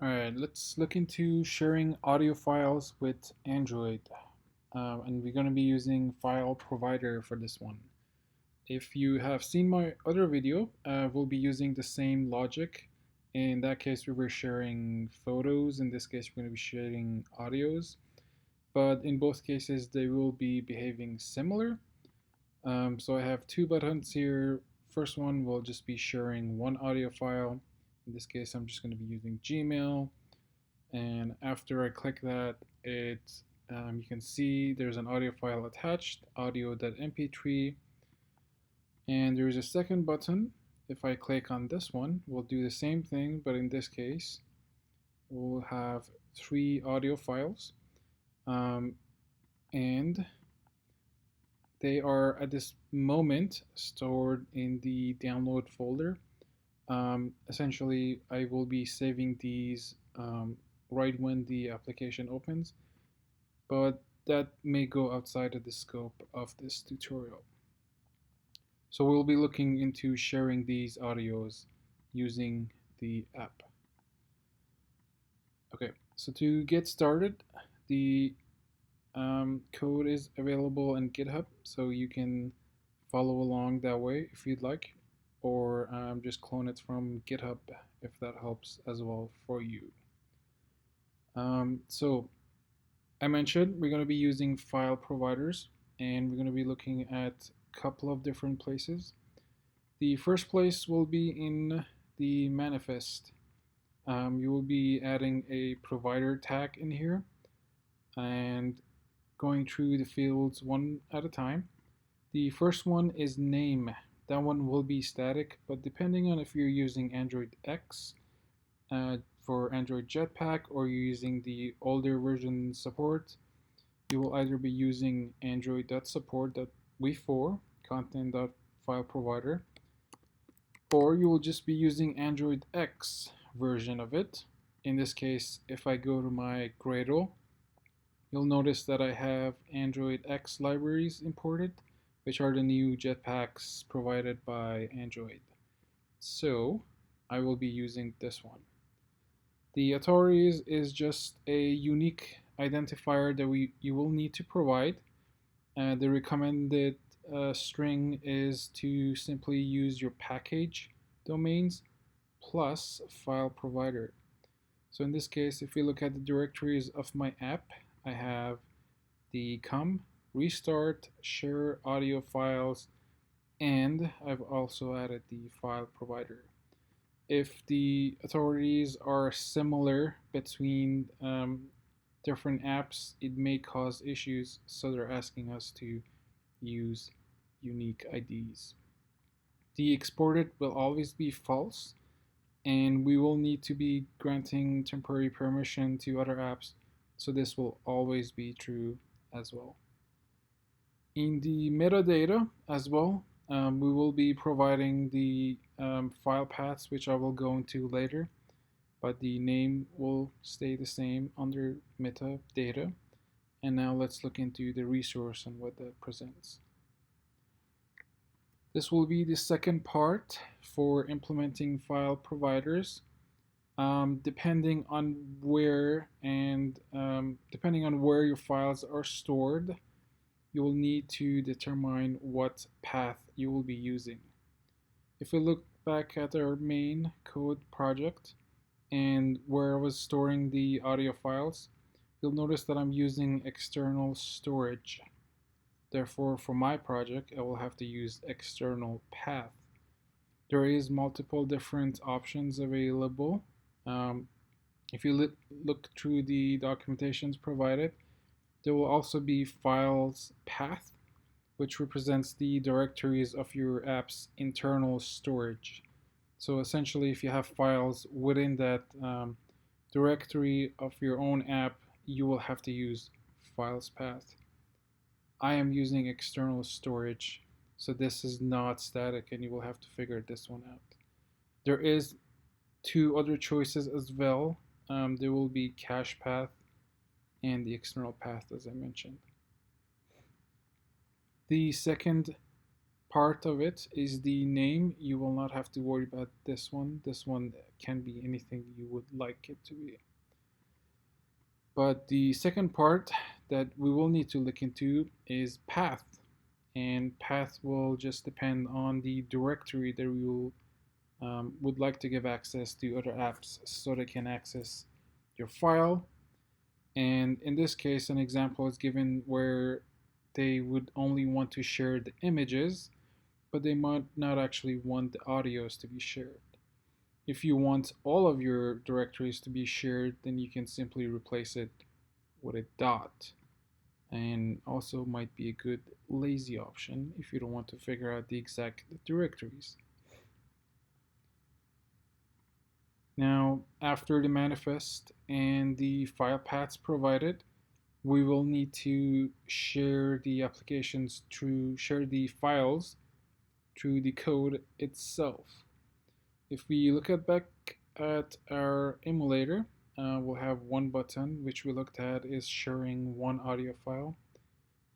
Alright, let's look into sharing audio files with Android. And we're going to be using FileProvider for this one. If you have seen my other video, we'll be using the same logic. In that case, we were sharing photos. In this case, we're going to be sharing audios. But in both cases, they will be behaving similar. So I have two buttons here. First one will just be sharing one audio file. In this case, I'm just going to be using Gmail. And after I click that, you can see there's an audio file attached, audio.mp3. And there's a second button. If I click on this one, we'll do the same thing, but in this case, we'll have three audio files. And they are at this moment stored in the download folder. Essentially, I will be saving these right when the application opens, but that may go outside of the scope of this tutorial. So we'll be looking into sharing these audios using the app. Okay, so to get started, the code is available in GitHub, so you can follow along that way if you'd like, or just clone it from GitHub if that helps as well for you. So I mentioned we're going to be using file providers, and we're going to be looking at a couple of different places. The first place will be in the manifest. You will be adding a provider tag in here and going through the fields one at a time. The first one is name. That one will be static, but depending on if you're using Android X for Android Jetpack or you're using the older version support, you will either be using android.support.v4 content.fileprovider, or you will just be using Android X version of it. In this case, if I go to my Gradle, you'll notice that I have Android X libraries imported, which are the new jetpacks provided by Android. So I will be using this one. The authorities is just a unique identifier that you will need to provide. The recommended string is to simply use your package domains plus file provider. So in this case, if we look at the directories of my app, I have the com, restart, share audio files, and I've also added the file provider. If the authorities are similar between different apps, it may cause issues, so they're asking us to use unique IDs. The exported will always be false, and we will need to be granting temporary permission to other apps, so this will always be true as well. In the metadata as well, we will be providing the file paths, which I will go into later, but the name will stay the same under metadata. And now let's look into the resource and what that presents. This will be the second part for implementing file providers. Depending on where your files are stored, you will need to determine what path you will be using. If we look back at our main code project and where I was storing the audio files, you'll notice that I'm using external storage. Therefore, for my project, I will have to use external path. There is multiple different options available. If you look through the documentations provided, there will also be files path, which represents the directories of your app's internal storage. So essentially, if you have files within that directory of your own app, you will have to use files path. I am using external storage, so this is not static, and you will have to figure this one out. There is two other choices as well. There will be cache path and the external path, as I mentioned. The second part of it is the name. You will not have to worry about this one. This one can be anything you would like it to be. But the second part that we will need to look into is path. And path will just depend on the directory that we will would like to give access to other apps so they can access your file. And in this case, an example is given where they would only want to share the images, but they might not actually want the audios to be shared. If you want all of your directories to be shared, then you can simply replace it with a dot. And also might be a good lazy option if you don't want to figure out the exact directories. Now, after the manifest and the file paths provided, we will need to share the applications share the files through the code itself. If we look back at our emulator, we'll have one button which we looked at is sharing one audio file,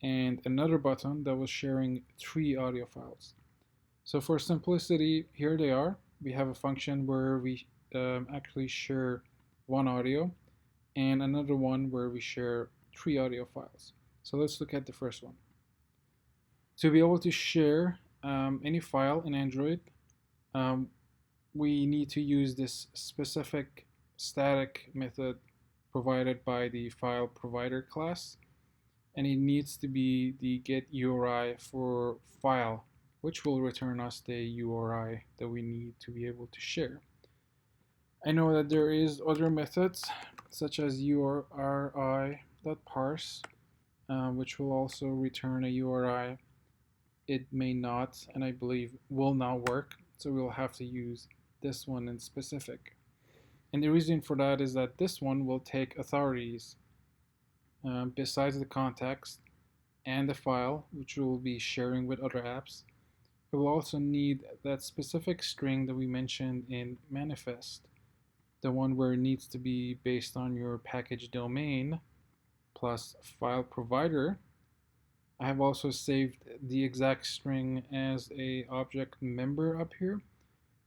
and another button that was sharing 3 audio files. So for simplicity, here they are. We have a function where we actually share one audio and another one where we share 3 audio files. So let's look at the first one. To be able to share any file in Android, we need to use this specific static method provided by the FileProvider class, and it needs to be the get URI for file, which will return us the URI that we need to be able to share. I know that there is other methods such as URI.parse, which will also return a URI. It may not, and I believe will not work, so we'll have to use this one in specific. And the reason for that is that this one will take authorities besides the context and the file, which we'll be sharing with other apps. It will also need that specific string that we mentioned in manifest, the one where it needs to be based on your package domain plus file provider. I have also saved the exact string as a object member up here,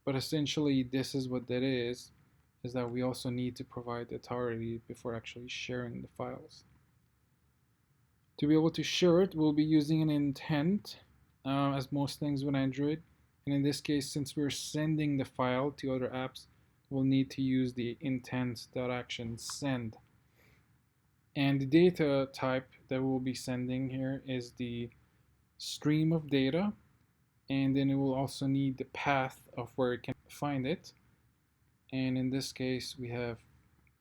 but essentially this is what that is that we also need to provide the authority before actually sharing the files. To be able to share it, we'll be using an intent, as most things with Android. And in this case, since we're sending the file to other apps, we'll need to use the intent.action send. And the data type that we'll be sending here is the stream of data. And then it will also need the path of where it can find it. And in this case, we have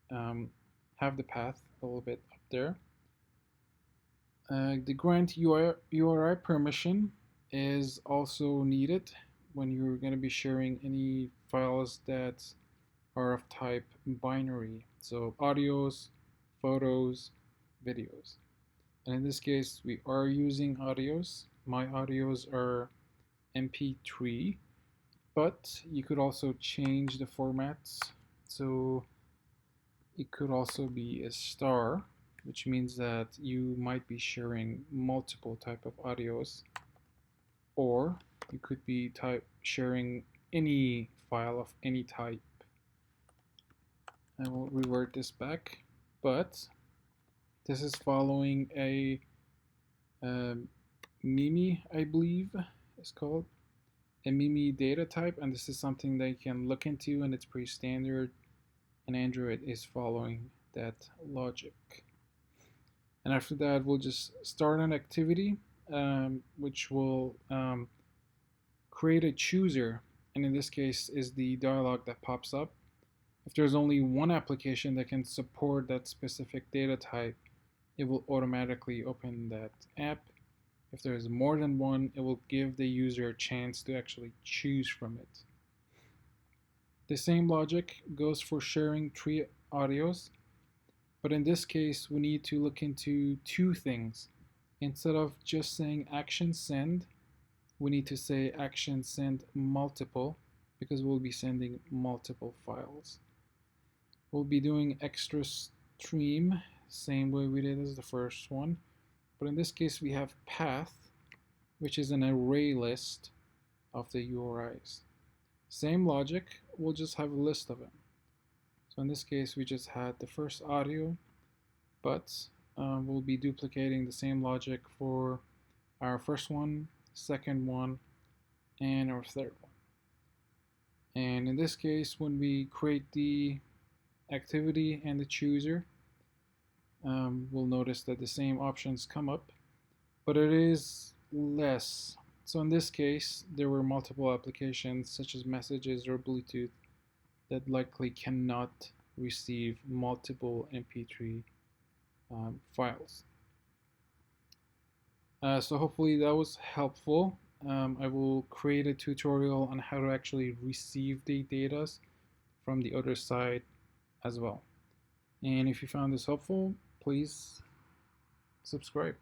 the path a little bit up there. The grant URI permission is also needed when you're going to be sharing any files that are of type binary. So audios, photos, videos. And in this case, we are using audios. My audios are MP3, but you could also change the formats. So it could also be a star, which means that you might be sharing multiple type of audios, or you could be sharing any file of any type. I will revert this back, but this is following a MIMI, I believe it's called, a MIMI data type, and this is something that you can look into, and it's pretty standard, and Android is following that logic. And after that, we'll just start an activity, which will create a chooser, and in this case is the dialog that pops up. If there's only one application that can support that specific data type, it will automatically open that app. If there's more than one, it will give the user a chance to actually choose from it. The same logic goes for sharing 3 audios, but in this case, we need to look into 2 things. Instead of just saying action send, we need to say action send multiple, because we'll be sending multiple files. We'll be doing extra stream, same way we did as the first one, but in this case we have path, which is an array list of the URIs. Same logic, we'll just have a list of them. So in this case, we just had the first audio, but we'll be duplicating the same logic for our first one, second one, and our third one. And in this case, when we create the activity and the chooser, we'll notice that the same options come up, but it is less. So in this case, there were multiple applications such as messages or Bluetooth that likely cannot receive multiple MP3 files. So hopefully that was helpful. I will create a tutorial on how to actually receive the data from the other side as well. And if you found this helpful, please subscribe.